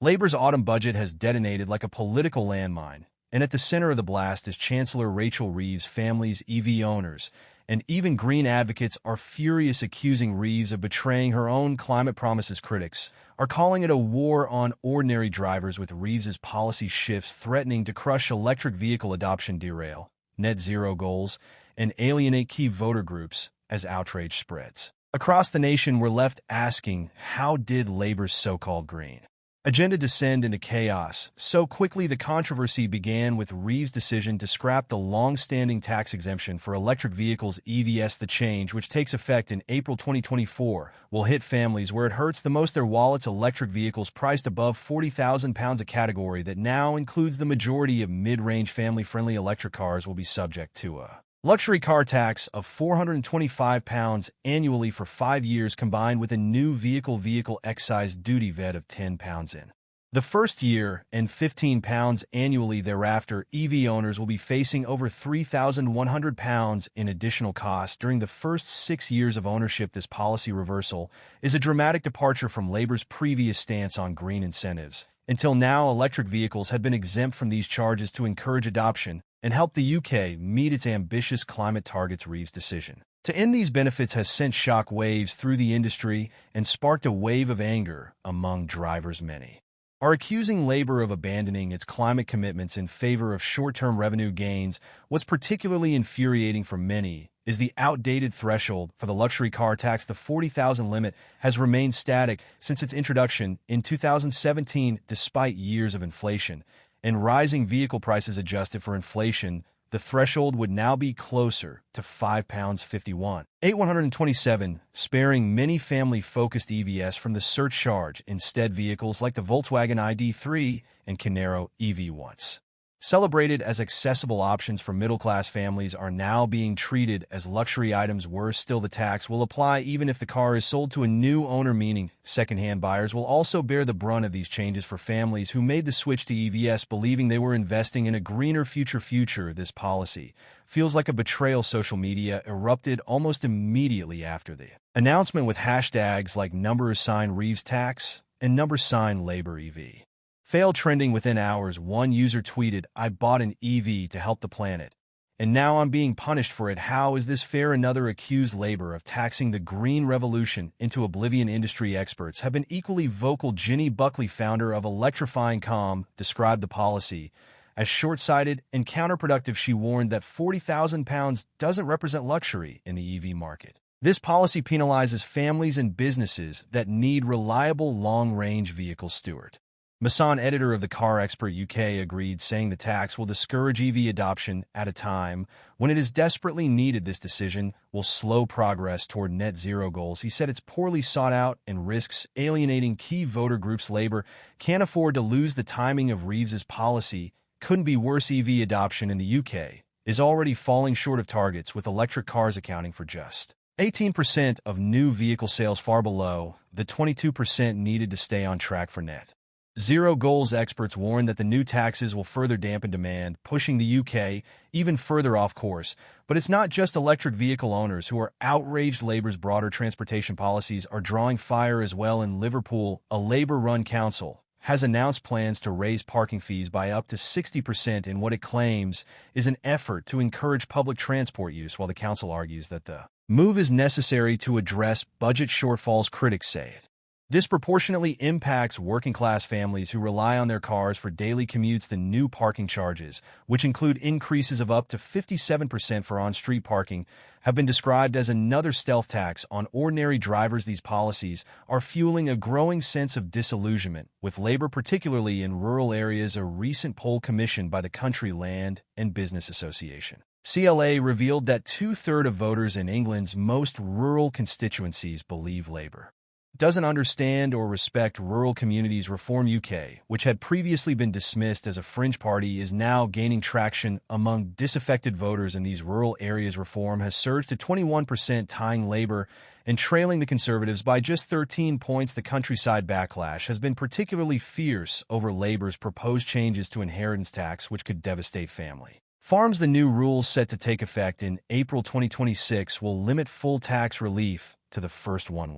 Labor's autumn budget has detonated like a political landmine, and at the center of the blast is Chancellor Rachel Reeves' family's EV owners, and even green advocates are furious, accusing Reeves of betraying her own climate promises. Critics are calling it a war on ordinary drivers, with Reeves's policy shifts threatening to crush electric vehicle adoption, derail net zero goals, and alienate key voter groups as outrage spreads. Across the nation, we're left asking, how did Labor's so-called green agenda descend into chaos so quickly? The controversy began with Reeves' decision to scrap the long-standing tax exemption for electric vehicles EVs. The change, which takes effect in April 2024, will hit families where it hurts the most, their wallets. Electric vehicles priced above £40,000, a category that now includes the majority of mid-range family-friendly electric cars, will be subject to a luxury car tax of £425 annually for 5 years, combined with a new vehicle excise duty VAT of £10 in the first year and £15 annually thereafter. EV owners will be facing over £3,100 in additional costs during the first 6 years of ownership. This policy reversal is a dramatic departure from Labor's previous stance on green incentives. Until now, electric vehicles had been exempt from these charges to encourage adoption and help the UK meet its ambitious climate targets. Reeves' decision to end these benefits has sent shock waves through the industry and sparked a wave of anger among drivers. Many are accusing Labour of abandoning its climate commitments in favor of short-term revenue gains. What's particularly infuriating for many is the outdated threshold for the luxury car tax. The £40,000 limit has remained static since its introduction in 2017, despite years of inflation and rising vehicle prices. Adjusted for inflation, the threshold would now be closer to £5.51, 127, sparing many family-focused EVs from the surcharge. Instead, vehicles like the Volkswagen ID3 and Canaro EV, once celebrated as accessible options for middle-class families, are now being treated as luxury items. Worse still, the tax will apply even if the car is sold to a new owner, meaning second-hand buyers will also bear the brunt of these changes. For families who made the switch to EVs believing they were investing in a greener future, this policy feels like a betrayal. Social media erupted almost immediately after the announcement, with hashtags like #Reeves tax and #Labour EV failed trending within hours. One user tweeted, "I bought an EV to help the planet, and now I'm being punished for it. How is this fair?" Another accused Labour of taxing the green revolution into oblivion. Industry experts have been equally vocal. Ginny Buckley, founder of Electrifying.com, described the policy as short-sighted and counterproductive. She warned that £40,000 doesn't represent luxury in the EV market. This policy penalizes families and businesses that need reliable long-range vehicles. Stuart Masson, editor of the Car Expert UK, agreed, saying the tax will discourage EV adoption at a time when it is desperately needed. This decision will slow progress toward net zero goals. He said it's poorly sought out and risks alienating key voter groups. Labour can't afford to lose the timing of Reeves's policy. Couldn't be worse. EV adoption in the UK is already falling short of targets, with electric cars accounting for just 18% of new vehicle sales, far below the 22% needed to stay on track for net zero goals. Experts warn that the new taxes will further dampen demand, pushing the UK even further off course. But it's not just electric vehicle owners who are outraged. Labour's broader transportation policies are drawing fire as well. In Liverpool, a Labour-run council has announced plans to raise parking fees by up to 60% in what it claims is an effort to encourage public transport use, while the council argues that the move is necessary to address budget shortfalls. Critics say it disproportionately impacts working-class families who rely on their cars for daily commutes. The new parking charges, which include increases of up to 57% for on-street parking, have been described as another stealth tax on ordinary drivers. These policies are fueling a growing sense of disillusionment with Labour, particularly in rural areas. A recent poll commissioned by the Country Land and Business Association, CLA, revealed that 2/3 of voters in England's most rural constituencies believe Labour doesn't understand or respect rural communities. Reform UK, which had previously been dismissed as a fringe party, is now gaining traction among disaffected voters in these rural areas. Reform has surged to 21%, tying Labour and trailing the Conservatives by just 13 points. The countryside backlash has been particularly fierce over Labour's proposed changes to inheritance tax, which could devastate family farms. The new rules, set to take effect in April 2026, will limit full tax relief to the first one.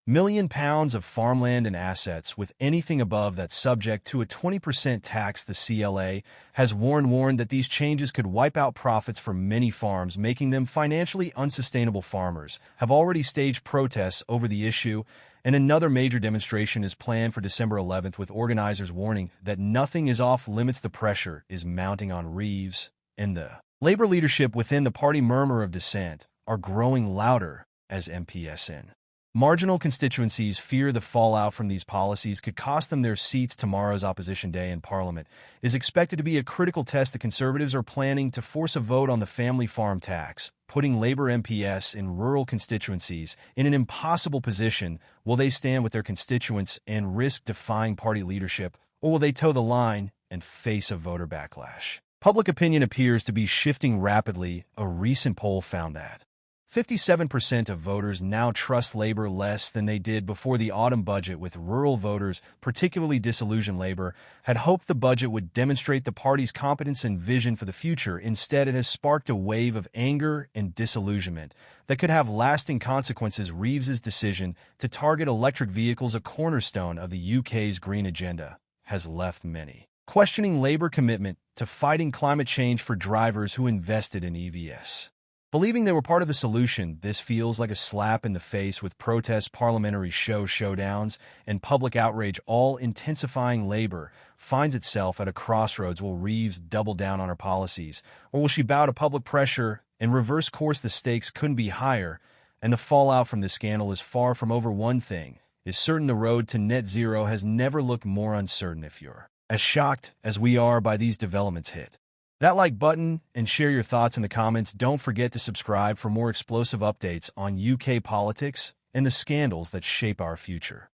million pounds of farmland and assets, with anything above that subject to a 20% tax. The CLA has warned that these changes could wipe out profits for many farms, making them financially unsustainable. Farmers have already staged protests over the issue, and another major demonstration is planned for December 11th, with organizers warning that nothing is off limits. The pressure is mounting on Reeves, and the labor leadership within the party murmur of dissent are growing louder as MPSN marginal constituencies fear the fallout from these policies could cost them their seats. Tomorrow's opposition day in Parliament is expected to be a critical test. The Conservatives are planning to force a vote on the family farm tax, putting Labour MPs in rural constituencies in an impossible position. Will they stand with their constituents and risk defying party leadership, or will they toe the line and face a voter backlash? Public opinion appears to be shifting rapidly. A recent poll found that 57% of voters now trust Labour less than they did before the autumn budget, with rural voters particularly disillusioned. Labour had hoped the budget would demonstrate the party's competence and vision for the future. Instead, it has sparked a wave of anger and disillusionment that could have lasting consequences. Reeves's decision to target electric vehicles, a cornerstone of the UK's green agenda, has left many questioning Labour commitment to fighting climate change. For drivers who invested in EVs, believing they were part of the solution, this feels like a slap in the face, with protests, parliamentary showdowns, and public outrage all intensifying. Labour finds itself at a crossroads. Will Reeves double down on her policies, or will she bow to public pressure and reverse course? The stakes couldn't be higher, and the fallout from this scandal is far from over. One thing is certain: the road to net zero has never looked more uncertain. If you're as shocked as we are by these developments, hit that like button and share your thoughts in the comments. Don't forget to subscribe for more explosive updates on UK politics and the scandals that shape our future.